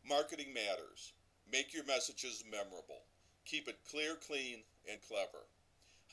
Marketing matters. Make your messages memorable. Keep it clear, clean, and clever.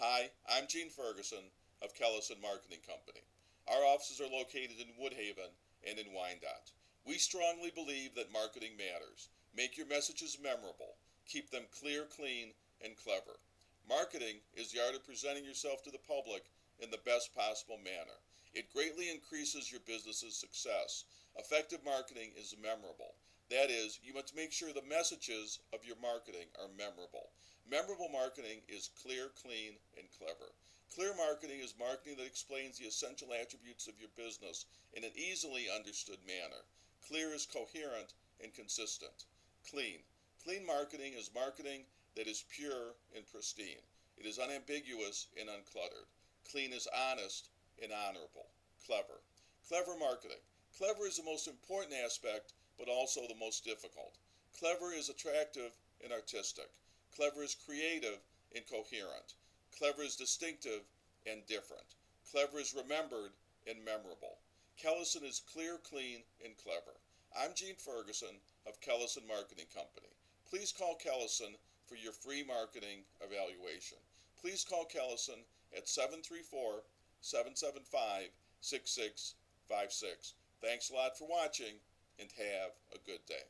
Hi, I'm Gene Ferguson of Kellison Marketing Company. Our offices are located in Woodhaven and in Wyandotte. We strongly believe that marketing matters. Make your messages memorable. Keep them clear, clean, and clever. Marketing is the art of presenting yourself to the public in the best possible manner. It greatly increases your business's success. Effective marketing is memorable. That is, you must make sure the messages of your marketing are memorable. Memorable marketing is clear, clean, and clever. Clear marketing is marketing that explains the essential attributes of your business in an easily understood manner. Clear is coherent and consistent. Clean. Clean marketing is marketing that is pure and pristine. It is unambiguous and uncluttered. Clean is honest and honorable. Clever. Clever marketing. Clever is the most important aspect, but also the most difficult. Clever is attractive and artistic. Clever is creative and coherent. Clever is distinctive and different. Clever is remembered and memorable. Kellison is clear, clean, and clever. I'm Gene Ferguson of Kellison Marketing Company. Please call Kellison for your free marketing evaluation. Please call Kellison at 734-775-6656. Thanks a lot for watching, and have a good day.